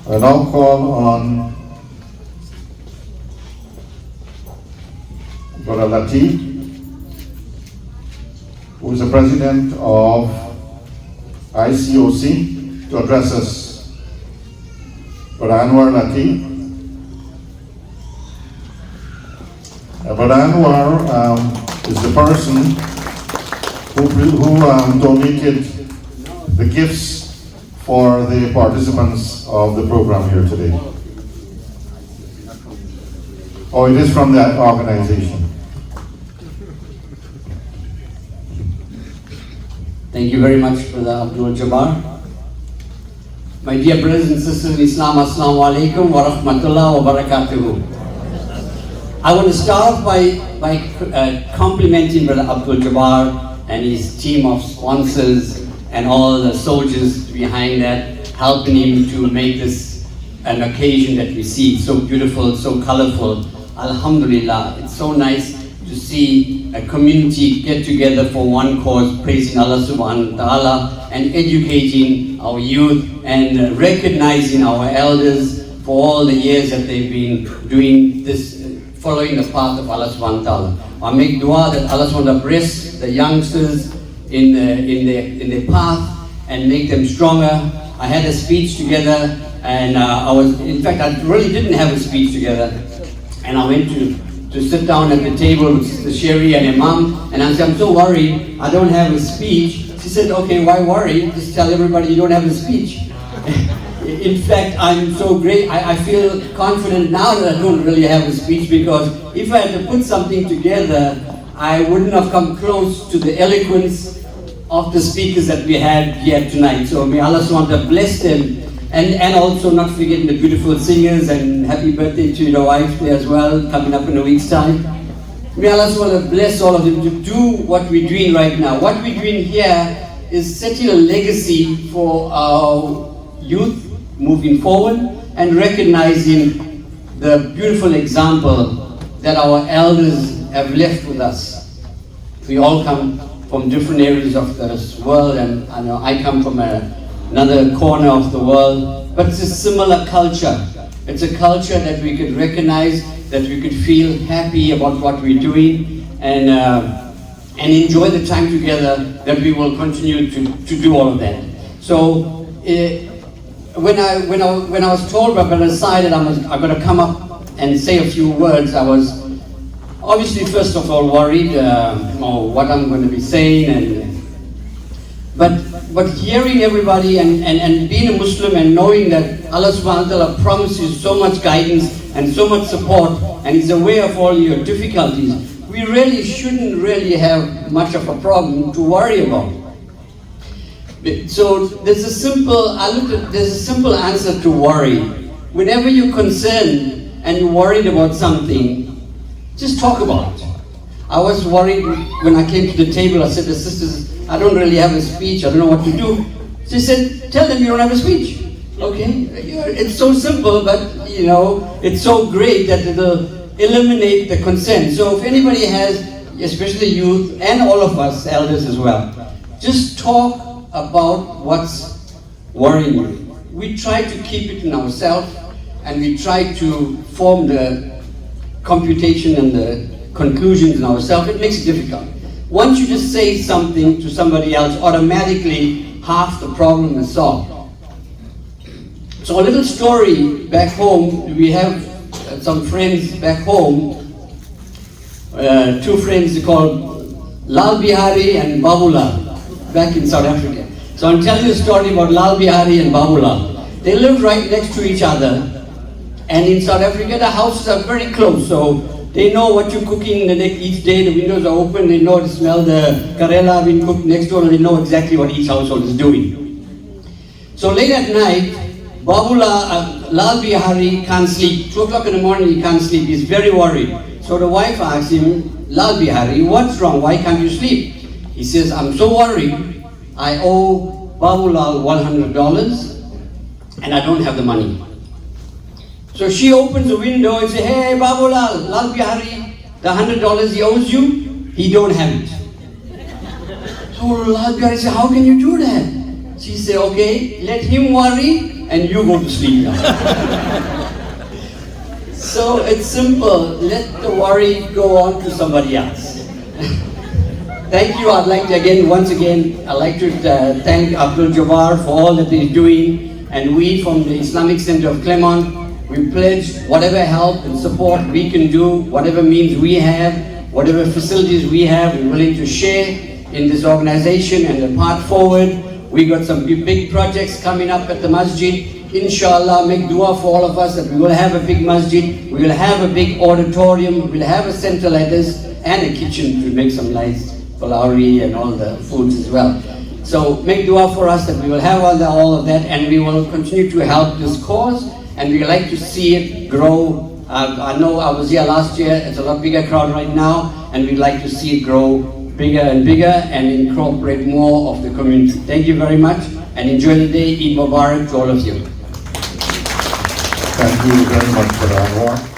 I now call on Anwar Latib, who is the president of ICOC, to address us. Anwar Latib. Anwar is the person who donated the gifts for the participants of the program here today. Oh, it is from that organization. Thank you very much, Brother Abdul Jabbar. My dear brothers and sisters in Islam, Assalamu alaikum wa rahmatullah wa barakatuhu. I want to start off by complimenting Brother Abdul Jabbar and his team of sponsors and all the soldiers behind that, helping him to make this an occasion that we see. It's so beautiful, so colorful. Alhamdulillah, it's so nice to see a community get together for one cause, praising Allah subhanahu wa ta'ala and educating our youth and recognizing our elders for all the years that they've been doing this, following the path of Allah subhanahu wa ta'ala. I make dua that Allah subhanahu wa ta'ala bless the youngsters in their path and make them stronger. I had a speech together, and in fact, I really didn't have a speech together, and I went to sit down at the table with the Sherry and Imam, and I said, I'm so worried, I don't have a speech. She said, okay, why worry? Just tell everybody you don't have a speech. In fact, I'm so great, I feel confident now that I don't really have a speech, because if I had to put something together, I wouldn't have come close to the eloquence of the speakers that we had here tonight. So may Allah subhanahu wa ta'ala bless them, and also not forgetting the beautiful singers, and happy birthday to your wife there as well, coming up in a week's time. May Allah subhanahu wa ta'ala bless all of them to do what we're doing right now. What we're doing here is setting a legacy for our youth moving forward and recognizing the beautiful example that our elders have left with us. We all come from different areas of this world, and I know I come from another corner of the world, but it's a similar culture. It's a culture that we could recognize, that we could feel happy about what we're doing, and enjoy the time together, that we will continue to do all of that. So when I was told by Brother Sai that I'm going to come up and say a few words, I was obviously first of all worried what I'm going to be saying, but hearing everybody and being a Muslim and knowing that Allah subhanahu wa ta'ala promises so much guidance and so much support, and He's aware of all your difficulties, we really shouldn't have much of a problem to worry about. So there's a simple answer to worry. Whenever you're concerned and you're worried about something, just talk about it. I was worried when I came to the table. I said to the sisters, I don't really have a speech, I don't know what to do. She said, tell them you don't have a speech. Okay, it's so simple, but you know, it's so great that it'll eliminate the concern. So if anybody has, especially youth and all of us elders as well, just talk about what's worrying you. We try to keep it in ourselves, and we try to form the computation and the conclusions in ourselves. It makes it difficult. Once you just say something to somebody else, automatically half the problem is solved. So a little story back home. We have some friends back home, two friends called Lal Bihari and Babulal, back in South Africa. So I'm telling you a story about Lal Bihari and Babulal. They live right next to each other, and in South Africa the houses are very close, so they know what you're cooking each day. The windows are open, they know to smell the karela being cooked next door, and they know exactly what each household is doing. So late at night, Lal Bihari can't sleep. 2 o'clock in the morning he can't sleep, he's very worried. So the wife asks him, Lal Bihari, what's wrong? Why can't you sleep? He says, I'm so worried, I owe Babulal $100 and I don't have the money. So she opens the window and says, hey Babulal, Lal Bihari, the $100 he owes you, he don't have it. So Lal Bihari said, how can you do that? She said, okay, let him worry and you go to sleep now. So it's simple. Let the worry go on to somebody else. Thank you. I'd like to once again, I'd like to thank Abdul Jabbar for all that he's doing. And we from the Islamic Center of Clermont, we pledge whatever help and support we can do, whatever means we have, whatever facilities we have, we're willing to share in this organization and the path forward. We got some big projects coming up at the masjid. Inshallah, make dua for all of us that we will have a big masjid, we will have a big auditorium, we will have a center like this, and a kitchen to make some nice palauri and all the foods as well. So make dua for us that we will have all of that, and we will continue to help this cause, and we like to see it grow. I know I was here last year, it's a lot bigger crowd right now, and we'd like to see it grow bigger and bigger and incorporate more of the community. Thank you very much, and enjoy the day. Eid Mubarak to all of you. Thank you very much for that, Anwar.